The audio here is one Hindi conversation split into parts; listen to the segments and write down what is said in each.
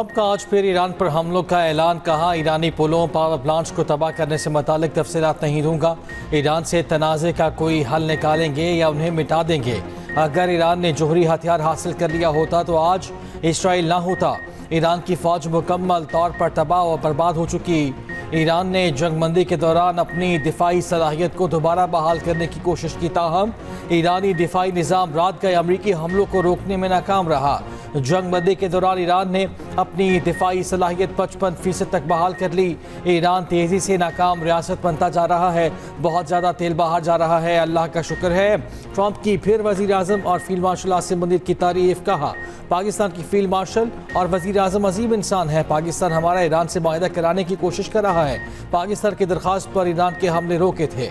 ट्रंप का आज फिर ईरान पर हमलों का ऐलान। कहा, ईरानी पुलों पावर प्लांट्स को तबाह करने से मुतालिक तफसीलात नहीं दूंगा। ईरान से तनाज़े का कोई हल निकालेंगे या उन्हें मिटा देंगे। अगर ईरान ने जोहरी हथियार हासिल कर लिया होता तो आज इसराइल ना होता। ईरान की फौज मुकम्मल तौर पर तबाह और बर्बाद हो चुकी। ईरान ने जंगबंदी के दौरान अपनी दिफाई सलाहियत को दोबारा बहाल करने की कोशिश की, ताहम ईरानी दिफाई निज़ाम रात गए अमरीकी हमलों को रोकने में नाकाम रहा। जंगबंदी के दौरान ईरान ने अपनी दिफाई सलाहियत 55% तक बहाल कर ली। ईरान तेज़ी से नाकाम रियासत बनता जा रहा है। बहुत ज़्यादा तेल बाहर जा रहा है, अल्लाह का शुक्र है। ट्रंप की फिर वज़ीर आज़म और फील्ड मार्शल आसिम मुनीर की तारीफ़। कहा, पाकिस्तान की फील्ड मार्शल और वज़ीर आज़म अजीम इंसान है। पाकिस्तान हमारा ईरान से मुआहदा कराने की कोशिश कर रहा है। पाकिस्तान की दरख्वास्त पर ईरान के हमले रोके थे।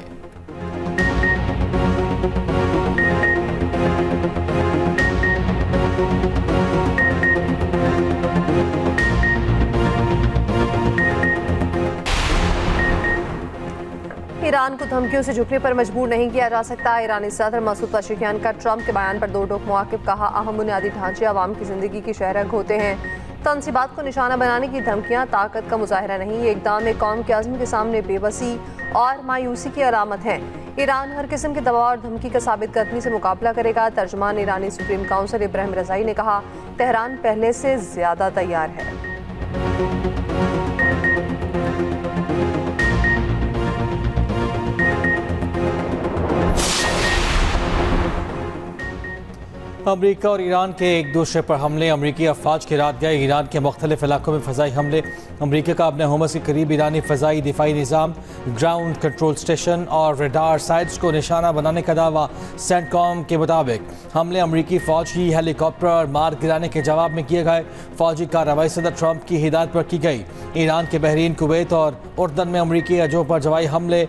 ईरान को धमकियों से झुकने पर मजबूर नहीं किया जा सकता। ईरानी सदर मसूद पज़ेशिकियान का ट्रंप के बयान पर दो टोक मौक़िफ़। कहा, अहम बुनियादी ढांचे आवाम की ज़िंदगी की शहरक होते हैं। तनसीबात को निशाना बनाने की धमकियाँ ताकत का मुजाहिरा नहीं। ये इक़दाम एक कौम के अज़्म के सामने बेबसी और मायूसी की अलामत है। ईरान हर किस्म के दबाव और धमकी का साबित कदमी से मुकाबला करेगा। तर्जुमान ईरानी सुप्रीम काउंसिल इब्राहिम रज़ाई ने कहा, तेहरान पहले से ज़्यादा तैयार है। अमरीका और ईरान के एक दूसरे पर हमले। अमरीकी अफवाज की रात गए ईरान के मुख्तलिफ इलाकों में फ़ज़ाई हमले। अमरीका का अपने होमस के करीब ईरानी फ़ज़ाई दिफाई निज़ाम, ग्राउंड कंट्रोल स्टेशन और रडार साइट्स को निशाना बनाने का दावा। सेंटकॉम के मुताबिक हमले अमरीकी फ़ौज की हेलीकॉप्टर और मार गिराने के जवाब में किए गए। फ़ौजी कार्रवाई सदर ट्रंप की हिदायत पर की गई। ईरान के बहरीन, कुवैत और उर्दन में अमरीकी अड्डों पर जवाई हमले।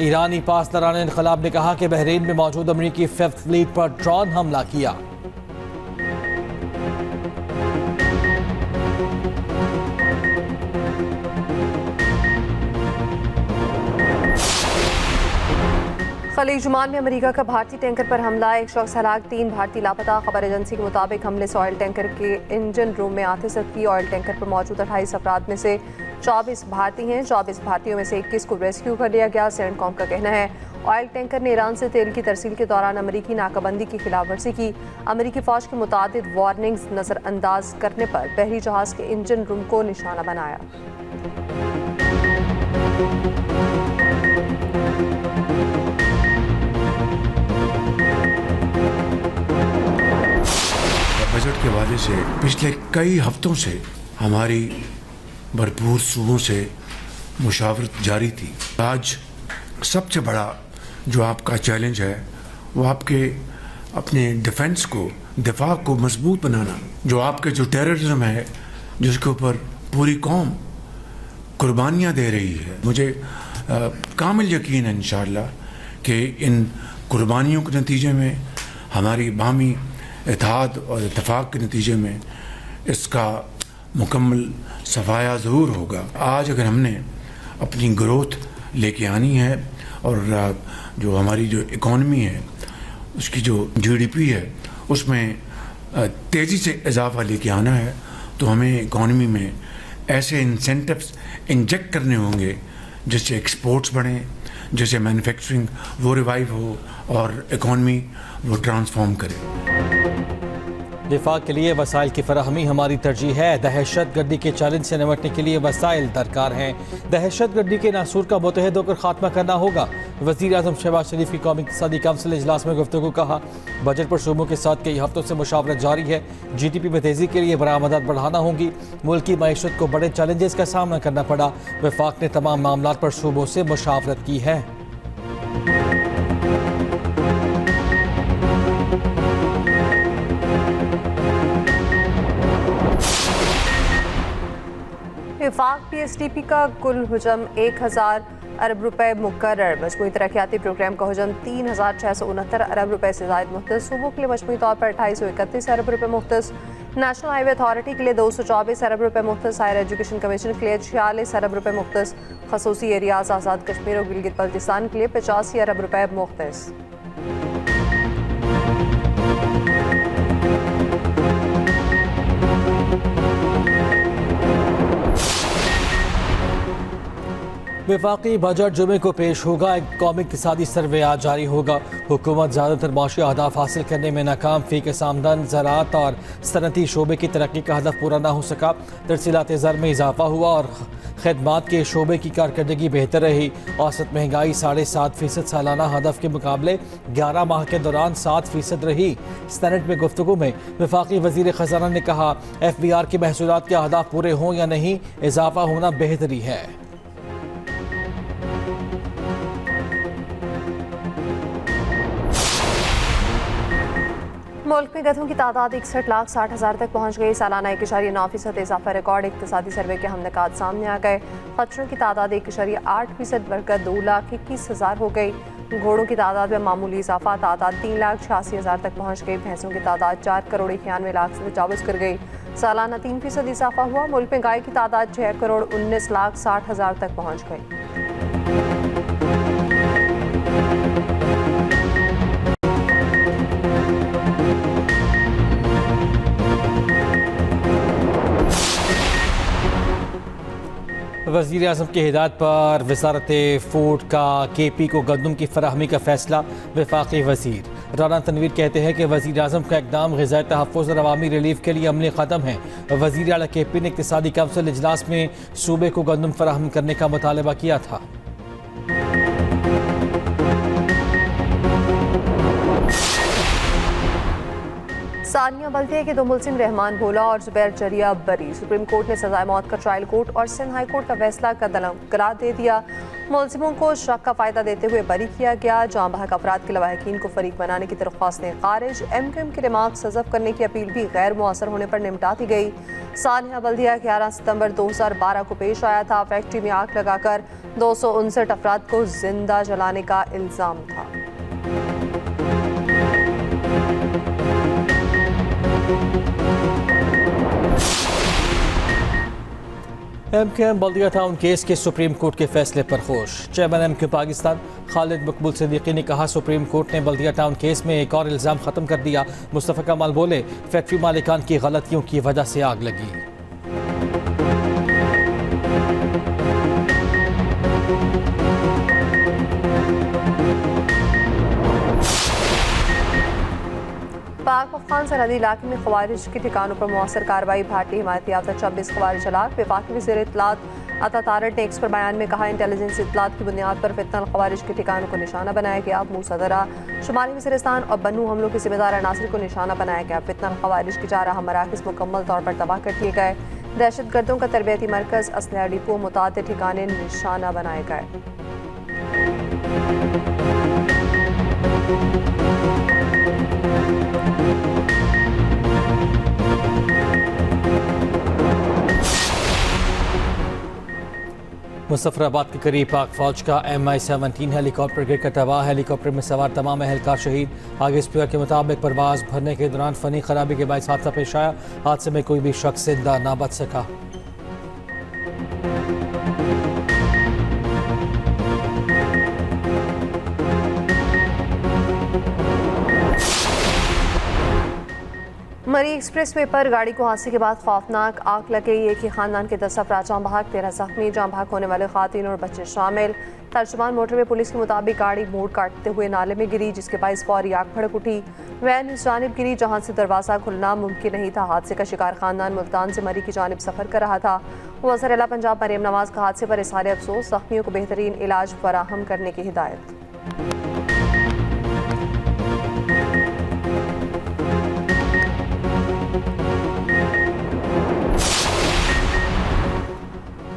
ईरानी पासदारान इनकलाब ने कहा कि बहरीन में मौजूद अमरीकी फिफ्थ फ्लीट पर ड्रोन हमला किया। खलीज जुमान में अमेरिका का भारतीय टैंकर पर हमला। एक शख्स हलाक, 3 भारतीय लापता। खबर एजेंसी के मुताबिक हमले से ऑयल टैंकर के इंजन रूम में आतिश की। ऑयल टैंकर पर मौजूद 28 अफराद में से 24 भारतीय हैं। 24 भारतीयों में से 21 को रेस्क्यू कर लिया गया। सेंटकॉम का कहना है, ऑयल टैंकर ने ईरान से तेल की तरसील के दौरान अमरीकी नाकाबंदी की खिलाफ वर्जी की। अमरीकी फौज की मुतादिद वार्निंग्स नज़रअंदाज करने पर बहरी जहाज के इंजन रूम को निशाना बनाया। बजट के वादे से पिछले कई हफ्तों से हमारी भरपूर सूबों से मुशावरत जारी थी। आज सबसे बड़ा जो आपका चैलेंज है वो आपके अपने डिफेंस को, दिफा को मजबूत बनाना। जो आपके जो टेररिज्म है जिसके ऊपर पूरी कौम कुर्बानियाँ दे रही है, मुझे कामिल यकीन है इंशाअल्लाह कि इन कुर्बानियों के नतीजे में, हमारी बामी इत्तेहाद और इत्तेफाक के नतीजे में इसका मुकम्मल सफाया ज़रूर होगा। आज अगर हमने अपनी ग्रोथ लेके आनी है और जो हमारी जो इकॉनमी है उसकी जो जीडीपी है उसमें तेज़ी से इजाफा लेके आना है, तो हमें इकॉनमी में ऐसे इंसेंटिव्स इंजेक्ट करने होंगे जिससे एक्सपोर्ट्स बढ़ें, जिससे मैन्युफैक्चरिंग वो रिवाइव हो और इकॉनमी वो ट्रांसफॉर्म करे। दिफा के लिए वसाइल की फराहमी हमारी तरजीह है। दहशत गर्दी के चैलेंज से निपटने के लिए वसाइल दरकार हैं। दहशत गर्दी के नासूर का मुतहद होकर खात्मा करना होगा। वज़ीर आज़म शहबाज शरीफ की कौमी इक़्तिसादी काउंसिल इजलास में गुफ्तगू। कहा, बजट पर सूबों के साथ कई हफ्तों से मुशावरत जारी है। GDP में तेज़ी के लिए बरामदात बढ़ाना होंगी। मुल्क की मईशत को बड़े चैलेंजेस का सामना करना पड़ा। वफाक ने तमाम मामलात पर सूबों से मुशावरत की है। वफाक PSDP का कुल हुजम 1000 अरब रुपए मुकर्रर। मजमूई तरक्याती प्रोग्राम का हुजम 3669 अरब रुपए से ज़ायद मुख्तस। सूबों के लिए मजमूई तौर पर 2831 अरब रुपए मुख्तस। नेशनल हाईवे अथॉरिटी के लिए 224 अरब रुपए मुख्तस। हायर एजुकेशन कमीशन के लिए 46 अरब रुपए मुख्तस। खसूसी एरियाज आज़ाद कश्मीर और गिलगित बल्तिस्तान के लिए 85 अरब रुपए मुख्तस। वफाकी बजट जुमे को पेश होगा। एक कौमी इक़्तिसादी सर्वे आज जारी होगा। हुकूमत ज़्यादातर माशी अहदाफ हासिल करने में नाकाम। फी के सामदन ज़राअत और सनती शोबे की तरक्की का हदफ पूरा न हो सका। तरसीलात ज़र में इजाफा हुआ और खदमात के शोबे की कारकर्दगी बेहतर रही। औसत महंगाई 7.5% सालाना हदफ के मुकाबले 11 माह के दौरान 7% रही। सेनेट में गुफ्तगू में वफाकी वज़ीर ख़जाना ने कहा, FBR के महसूलात के अहदाफ पूरे हों या नहीं, इजाफा होना बेहतरी है। मुल्क में गधों की तादाद 61,60,000 तक पहुँच गई। सालाना 1.9% इजाफा रिकॉर्ड इक़्तिसादी सर्वे के हमनकात सामने आ गए। खच्चरों की तादाद 1.8% बढ़कर 2,21,000 हो गई। घोड़ों की तादाद में मामूली इजाफा, तादाद 3,86,000 तक पहुँच गई। भैंसों की तादाद 4,91,00,000 से तजावज़ कर गई। सालाना 3% इजाफा हुआ। मुल्क में गाय की तादाद 6,19,60,000 तक पहुँच गई। वज़ीर आज़म की हिदायत पर वज़ारत फूड का KP को गंदम की फराहमी का फैसला। वफाकी वज़ीर राना तनवीर कहते हैं कि वज़ीर आज़म का इक़दाम ग़िज़ाई तहफ़्फ़ुज़ और अवामी रिलीफ के लिए अमली क़दम है। वज़ीर आला KP ने इक़्तिसादी कौंसिल इजलास में सूबे को गंदम फराहम करने का मुतालबा किया था। सानिया बल्दिया के 2 मुलजिम रहमान भोला और जुबैर जरिया बरी। सुप्रीम कोर्ट ने सजाए मौत का ट्रायल कोर्ट और सिंध हाई कोर्ट का फैसला करार दे दिया। मुलजिमों को शक का फ़ायदा देते हुए बरी किया गया। जाँ बहक अफराद के लवाहिकीन को फरीक बनाने की दरख्वास्तें खारिज। MQM के रिमार्क्स हज़फ करने की अपील भी गैर मुअस्सर होने पर निपटा दी गई। सानिया बल्दिया 11 सितंबर 2012 को पेश आया था। फैक्ट्री में आग लगाकर 259 अफराद को जिंदा जलाने का इल्ज़ाम था। MQM बल्दिया टाउन केस के सुप्रीम कोर्ट के फैसले पर खुश। चेयरमैन MQM पाकिस्तान खालिद मकबूल सिद्दीकी ने कहा, सुप्रीम कोर्ट ने बल्दिया टाउन केस में एक और इल्ज़ाम ख़त्म कर दिया। मुस्तफ़ा कमाल बोले, फैक्ट्री मालिकान की गलतियों की वजह से आग लगी। पाक अफगान सरहदी इलाके में खवारिज के ठिकानों पर मौसर कार्रवाई। भारतीय हिमायत याफ्ता 26 खवारिज हलाक। वफाकी वज़ीर इत्तलात अता तारड़ ने एक्स पर बयान में कहा, इंटेलिजेंस इत्तलात की बुनियाद पर फितनल खवारिज के ठिकानों को निशाना बनाया गया। मूसा, शुमाली वज़ीरिस्तान और बन्नू हमलों के जिम्मेदार अनासर को निशाना बनाया गया। फितनल खवारिज की 4 मराकज़ मुकम्मल तौर पर तबाह कर दिए गए। दहशतगर्दों का तरबियती मरकज़, असलहा डिपो, मुतादिद ठिकाने निशाना बनाए गए। मुजफ्फराबाद के करीब पाक फौज का MI-17 हेलीकॉप्टर गिरकर तबाह। हेलीकॉप्टर में सवार तमाम एहलकार शहीद। आगे स्पीकर के मुताबिक परवाज भरने के दौरान फनी खराबी के बायस हादसा पेश आया। हादसे में कोई भी शख्स जिंदा ना बच सका। मरी एक्सप्रेस वे पर गाड़ी को हादसे के बाद खौफनाक आग लग गई। एक ही खानदान के 10 अफराद जाँ बहक, 13 जख्मी। जाँ बहक होने वाले खातिन और बच्चे शामिल। तर्जुमान मोटरवे पुलिस के मुताबिक गाड़ी मोड़ काटते हुए नाले में गिरी, जिसके बायस फौरी आग भड़क उठी। वैन इस जानिब गिरी जहाँ से दरवाज़ा खुलना मुमकिन नहीं था। हादसे का शिकार खानदान मुल्तान से मरी की जानिब सफ़र कर रहा था। वज़ीर आला पंजाब मरियम नवाज का हादसे पर इज़हार अफसोस। ज़ख्मियों को बेहतरीन इलाज फराहम करने की हिदायत।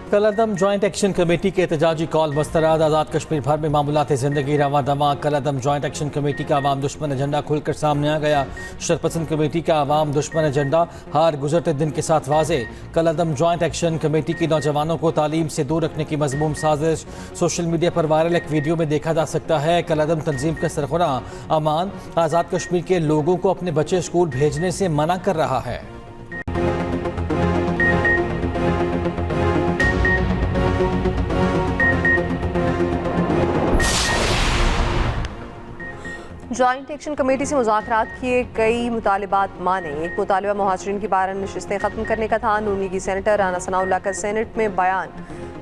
कलअदम जॉइंट एक्शन कमेटी के एहतजाजी कॉल मुस्तरद। आज़ाद कश्मीर भर में मामूलात ज़िंदगी रवा दवा। कलअदम जॉइंट एक्शन कमेटी का अवाम दुश्मन एजेंडा खुलकर सामने आ गया। शरपसंद कमेटी का अवाम दुश्मन एजेंडा हर गुजरते दिन के साथ वाजे। कलअदम जॉइंट एक्शन कमेटी की नौजवानों को तालीम से दूर रखने की मजमूम साजिश। सोशल मीडिया पर वायरल एक वीडियो में देखा जा सकता है कलअदम तंजीम का सरगना अमान आज़ाद कश्मीर के लोगों को अपने बच्चे स्कूल भेजने से मना कर रहा है। जॉइंट एक्शन कमेटी से मुज़ाकरात किए कई मुतालिबात माने। एक मुतालिबा मुहाजिरीन की 12 नशिस्तें ख़त्म करने का था। नून लीगी सेनेटर राना सनाउल्लाह का सेनेट में बयान।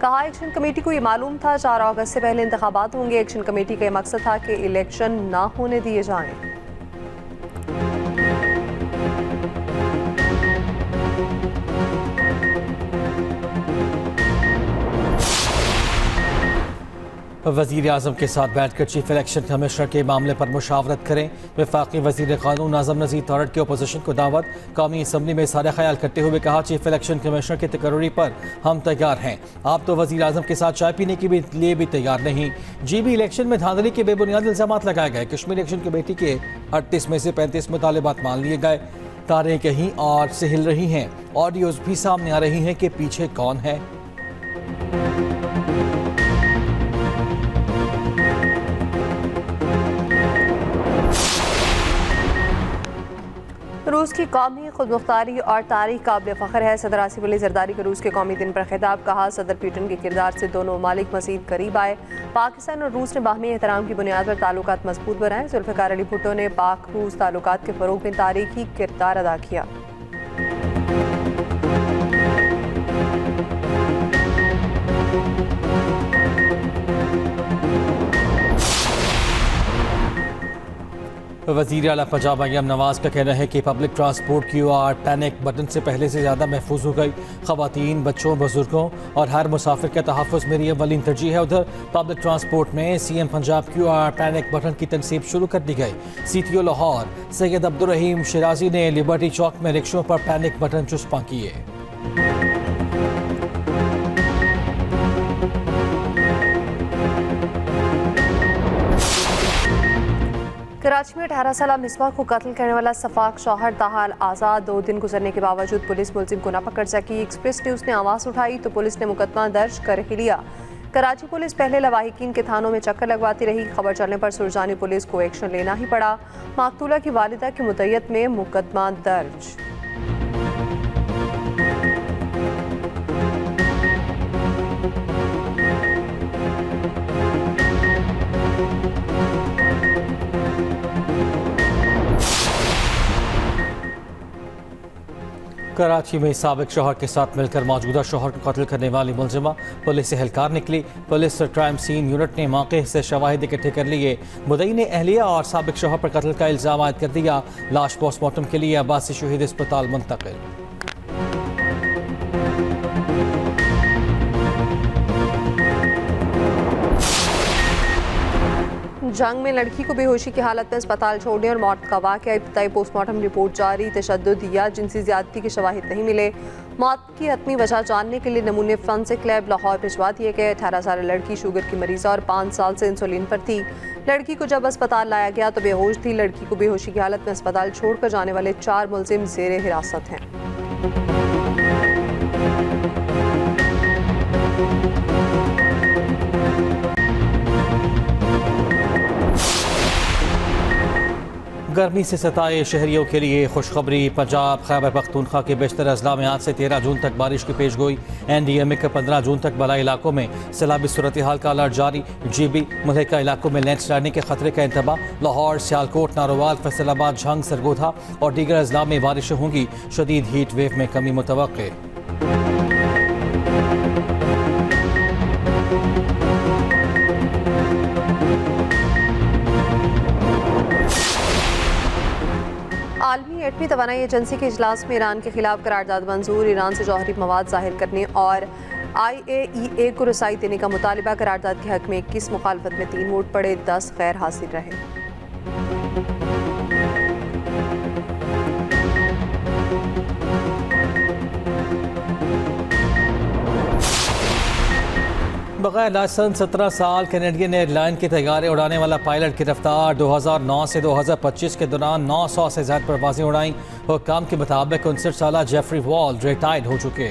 कहा, एक्शन कमेटी को ये मालूम था 4 अगस्त से पहले इंतखाबात होंगे। एक्शन कमेटी का ये मकसद था कि इलेक्शन ना होने दिए जाएं। वज़ीर आज़म के साथ बैठकर चीफ इलेक्शन कमिश्नर के मामले पर मुशावरत करें। वफाकी वज़ीर क़ानून आज़म नज़ीर तौरट की अपोजिशन को दावत। कौमी असम्बली में सारा ख्याल करते हुए कहा, चीफ इलेक्शन कमिश्नर की तकर्री पर हम तैयार हैं। आप तो वज़ीर आज़म के साथ चाय पीने के लिए भी तैयार नहीं। GB इलेक्शन में धांधली के बेबुनियाद इल्ज़ाम लगाए गए। कश्मीर इलेक्शन कमेटी के 38 में से 35 मुतालिबात मान लिए गए। तारें कहीं और से हिल रही हैं। ऑडियोज़ भी सामने आ रही हैं कि पीछे कौन है। रूस की कौमी खुदमुख्तारी और तारीख काबिल फ़ख्र है। सदर आसिफ अली ज़रदारी का रूस के कौमी दिन पर खिताब। कहा, सदर पुतिन के किरदार से दोनों ममालिक मज़ीद करीब आए। पाकिस्तान और रूस ने बाहमी एहतराम की बुनियाद पर ताल्लुकात मजबूत बनाए। जुल्फ़िकार अली भुट्टो ने पाक रूस ताल्लुकात के फ़रोग़ में तारीखी किरदार अदा किया। वज़ीर आला पंजाब मरियम नवाज का कहना है कि public transport QR panic button से पहले से ज़्यादा महफूज हो गई। ख़वातीन, बच्चों, बुजुर्गों और हर मुसाफिर का तहफ़्फ़ुज़ मेरी अव्वलीन तरजीह है। उधर पब्लिक ट्रांसपोर्ट में CM Punjab QR panic button की तनसीब शुरू कर दी गई। CTO लाहौर सैयद अब्दुर्रहीम शिराजी ने लिबर्टी चौक में रिक्शों पर पैनिक बटन चुस्पा किए। कराची में 18 साल मिसबा को कत्ल करने वाला सफाक शौहर ताहाल आज़ाद। 2 दिन गुजरने के बावजूद पुलिस मुलजिम को न पकड़ सकी। एक्सप्रेस न्यूज़ ने आवाज़ उठाई तो पुलिस ने मुकदमा दर्ज कर ही लिया। कराची पुलिस पहले लवाहिकीन के थानों में चक्कर लगवाती रही। खबर चलने पर सुरजानी पुलिस को एक्शन लेना ही पड़ा। माकतूला की वालिदा की मुद्दत में मुकदमा दर्ज। कराची में साबिक शौहर के साथ मिलकर मौजूदा शौहर को कत्ल करने वाली मुलजिमा पुलिस से एहलकार निकली। पुलिस क्राइम सीन यूनिट ने मौके से शवाहिद इकट्ठे कर लिए। मुद्दई ने अहलिया और साबिक शौहर पर कत्ल का इल्ज़ाम आयद कर दिया। लाश पोस्टमार्टम के लिए अब्बासी शहीद अस्पताल मुंतकिल। जंग में लड़की को बेहोशी की हालत में अस्पताल छोड़ने और मौत का वाक़या। इब्तिदाई पोस्टमार्टम रिपोर्ट जारी। तशद्दुद या जिनसी ज़्यादती के शवाहिद नहीं मिले। मौत की हतमी वजह जानने के लिए नमूने फोरेंसिक लैब लाहौर भिजवा दिए गए। 18 साल लड़की शुगर की मरीज़ और 5 साल से इंसुलिन पर थी। लड़की को जब अस्पताल लाया गया तो बेहोश थी। लड़की को बेहोशी की हालत में अस्पताल छोड़कर जाने वाले 4 मुलजिम ज़ेरे हिरासत हैं। गर्मी से सताए शहरियों के लिए खुशखबरी। पंजाब खैबर पख्तूनख्वा के बेशतर अजला में आज से 13 जून तक बारिश की पेशगोई। NDMA का 15 जून तक बलाई इलाकों में सैलाबी सूरत हाल का अलर्ट जारी। GB मुल्का इलाकों में लैंडस्लाइडिंग के खतरे का इंतबा। लाहौर, सियालकोट, नारोवाल, फैसलाबाद, झंग, सरगोधा और दीगर अजला में बारिशें होंगी। शदीद हीट वेव में कमी मुतवक्के। आलमी एटमी तवानाई एजेंसी के इजलास में ईरान के खिलाफ करारदाद मंजूर। ईरान से जौहरी मवाद जाहिर करने और IAEA को रसाई देने का मुतालिबा। करारदाद के हक में 21, मुखालफत में 3 वोट पड़े। 10 गैर हासिल रहे। बगैर लाइसेंस 17 साल कैनेडियन एयरलाइन के तैयारे उड़ाने वाला पायलट की रफ्तार। 2009 से 2025 के दौरान 900 से ज्यादा परवाजें उड़ाई। हुक्काम के मुताबिक 59 साल जेफरी वॉल रिटायर्ड हो चुके।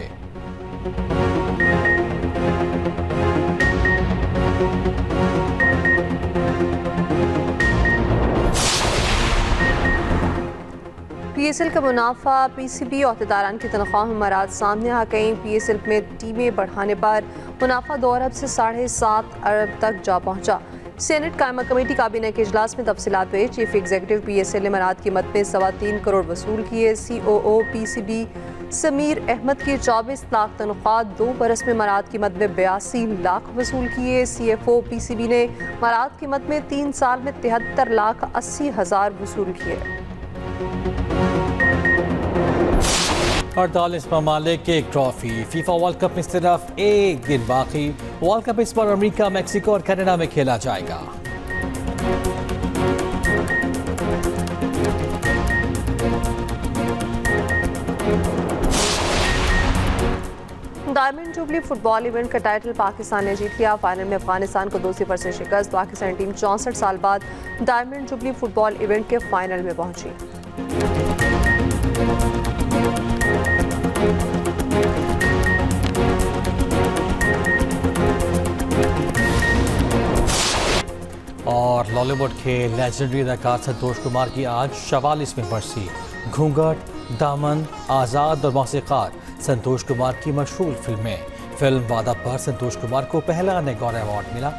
PSL का मुनाफा PCB अहदेदारान की तनख्वाह में मराज सामने आ गई। PSL में टीमें बढ़ाने पर मुनाफा 2 अरब से 7.5 अरब तक जा पहुंचा। सेनेट कायमा कमेटी काबीना के इजलास में तफसीलात पेश। चीफ एग्जीक्यूटिव PSL ने मराद कीमत में 3.25 करोड़ वसूल किए। COO PCB समीर अहमद की 24 लाख तनख्वाह 2 बरस में मराद कीमत में 82 लाख वसूल किए। CFO PCB ने मराद कीमत में 3 साल में 73 लाख 80 हज़ार वसूल किए। 48 ममालिक की एक ट्रॉफी। फीफा वर्ल्ड कप में सिर्फ एक दिन बाकी। वर्ल्ड कप इस बार अमेरिका, मैक्सिको और कनाडा में खेला जाएगा। डायमंड जुबली फुटबॉल इवेंट का टाइटल पाकिस्तान ने जीत लिया। फाइनल में अफगानिस्तान को 2-0 से शिकस्त। पाकिस्तानी टीम 64 साल बाद डायमंड जुबली फुटबॉल इवेंट के फाइनल में पहुंची। और लॉलीवुड के लेजेंडरी अदाकार संतोष कुमार की आज 44वीं बरसी। घूंघट, दामन, आज़ाद और मौसीक़ार संतोष कुमार की मशहूर फिल्में। फिल्म वादा पर संतोष कुमार को पहला नेगोर अवार्ड मिला।